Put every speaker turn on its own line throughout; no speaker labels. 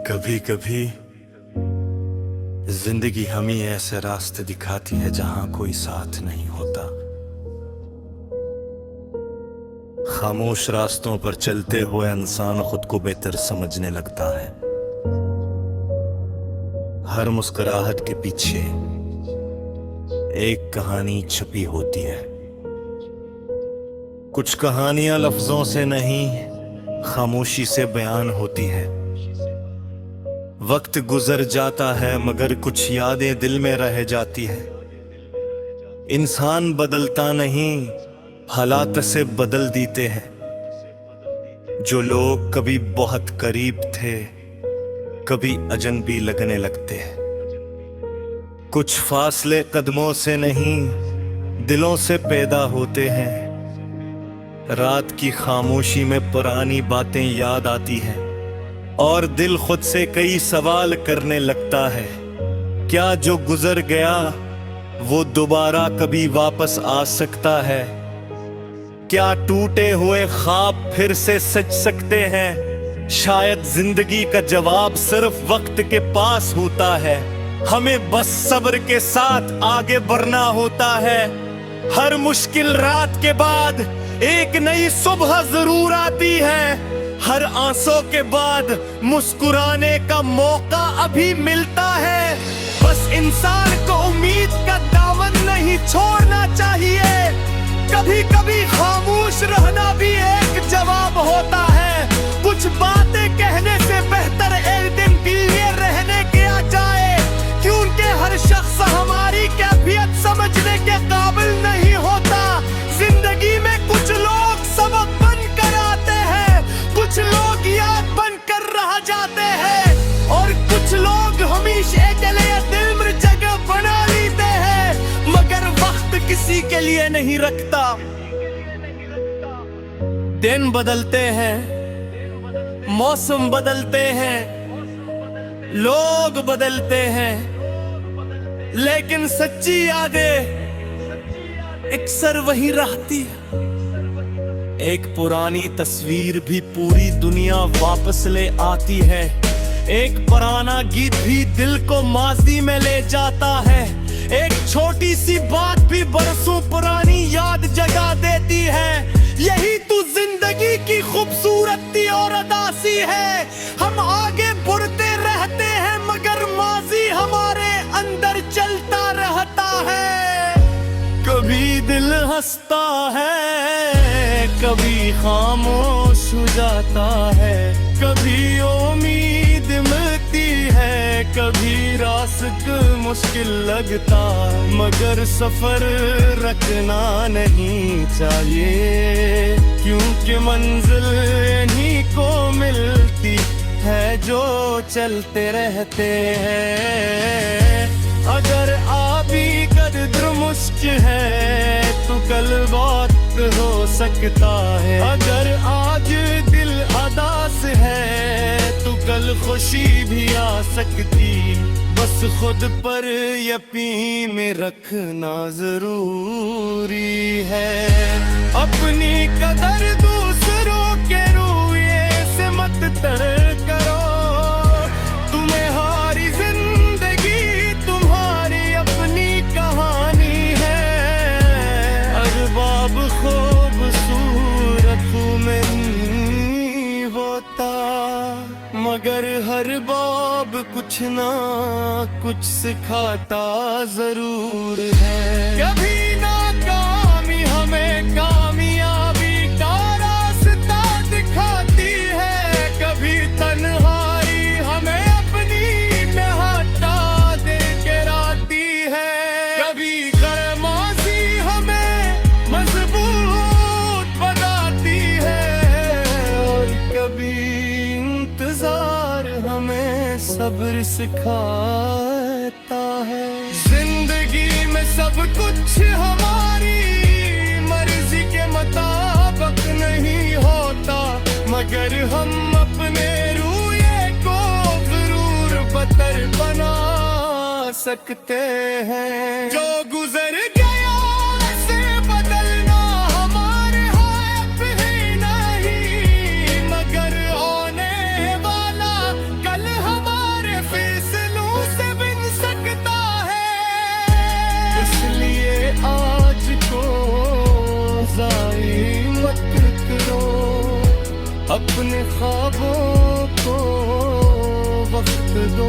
कभी कभी जिंदगी हमें ऐसे रास्ते दिखाती है जहां कोई साथ नहीं होता। खामोश रास्तों पर चलते हुए इंसान खुद को बेहतर समझने लगता है। हर मुस्कुराहट के पीछे एक कहानी छुपी होती है। कुछ कहानियां लफ्जों से नहीं, खामोशी से बयान होती है। वक्त गुजर जाता है मगर कुछ यादें दिल में रह जाती है। इंसान बदलता नहीं, हालात से बदल देते हैं। जो लोग कभी बहुत करीब थे कभी अजनबी लगने लगते हैं। कुछ फासले कदमों से नहीं, दिलों से पैदा होते हैं। रात की खामोशी में पुरानी बातें याद आती हैं और दिल खुद से कई सवाल करने लगता है। क्या जो गुजर गया वो दोबारा कभी वापस आ सकता है? क्या टूटे हुए ख्वाब फिर से सज सकते हैं? शायद जिंदगी का जवाब सिर्फ वक्त के पास होता है। हमें बस सब्र के साथ आगे बढ़ना होता है। हर मुश्किल रात के बाद एक नई सुबह जरूर आती है। हर आंसू के बाद मुस्कुराने का मौका अभी मिलता है। बस इंसान को उम्मीद का दामन नहीं छोड़ना चाहिए। कभी कभी खामोश रहना भी एक जवाब होता है। कुछ बातें कहने से बेहतर एक दिन के लिए रहने किया जाए, क्योंकि हर शख्स हमारी कैफियत समझने के काबिल नहीं होता। जिंदगी में कुछ लोग सबक बनकर आते हैं, कुछ लोग याद बनकर रह जाते हैं और कुछ लोग हमेशा के लिए दिल में जगह बना लेते हैं। मगर वक्त किसी के लिए नहीं रखता। दिन बदलते हैं, मौसम बदलते हैं, लोग बदलते हैं, लेकिन सच्ची यादें अक्सर वही रहती है। एक पुरानी तस्वीर भी पूरी दुनिया वापस ले आती है। एक पुराना गीत भी दिल को माजी में ले जाता है। एक छोटी सी बात भी बरसों पुरानी याद जगा देती है। यही तो जिंदगी की खूबसूरती और अदासी है। हम आगे बढ़ते रहते हैं मगर माजी हमारे अंदर चलता रहता है। कभी दिल हंसता है, कभी खामोश हो जाता है। कभी उम्मीद मिलती है, कभी रास्ता मुश्किल लगता। मगर सफर रखना नहीं चाहिए, क्योंकि मंजिल इन्हीं को मिलती है जो चलते रहते हैं। अगर आबी कद्र मुश्किल है तो कल बात हो सकता है। अगर आज दिल अदास है तो कल खुशी भी आ सकती। बस खुद पर यकीन रखना जरूरी है। अपनी कदर दूसरों के रुए से मत तर करो। तुम्हें हारी जिंदगी तुम्हारी अपनी कहानी है। अरबाब खूबसूरत में नहीं होता, मगर हर बाब कुछ ना कुछ सिखाता जरूर है। कभी नाकामी हमें कामयाबी का रास्ता दिखाती है। कभी तन्हाई हमें अपनी में हटा दे के राती है। कभी गरमासी हमें मजबूत बनाती है और कभी इंतजार हमें सब्र सिखाता है। जिंदगी में सब कुछ हमारी मर्जी के मुताबिक नहीं होता, मगर हम अपने रूए को जरूर बेहतर बना सकते हैं। जो गुजर गया से बदलना हमारे हाथ ही नहीं, मगर होने वाला कल हम अपने ख्वाबों को वक्त दो,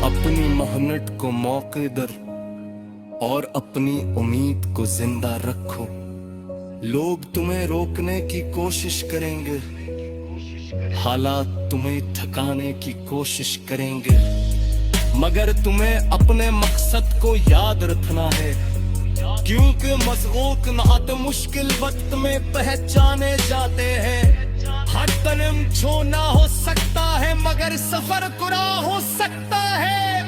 अपनी मेहनत को मौके दर और अपनी उम्मीद को जिंदा रखो। लोग तुम्हें रोकने की कोशिश करेंगे, हालात तुम्हें थकाने की कोशिश करेंगे, मगर तुम्हें अपने मकसद को याद रखना है, क्योंकि मज़बूत नात मुश्किल वक्त में पहचाने जाते हैं। हर कदम छोना हो सकता है मगर सफर कुरा हो सकता है।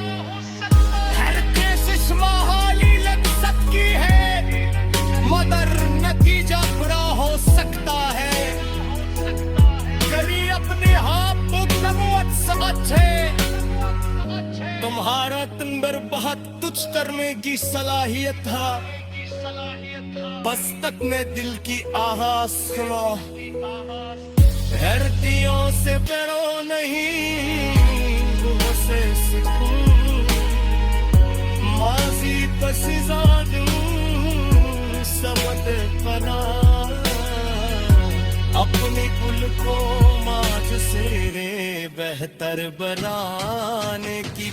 हर कोशिश महाली लग सकती है मगर नतीजा बुरा हो सकता है। कभी अपने आप को कबूत समझे, तुम्हारा अंदर बहुत कुछ करने की सलाहियत था, बस तक में दिल की आवाज सुनो। धरतियों से डरो नहीं, वो से सुकून माजी पसीजा समत पना, अपनी कुल को माज से रे बेहतर बनाने की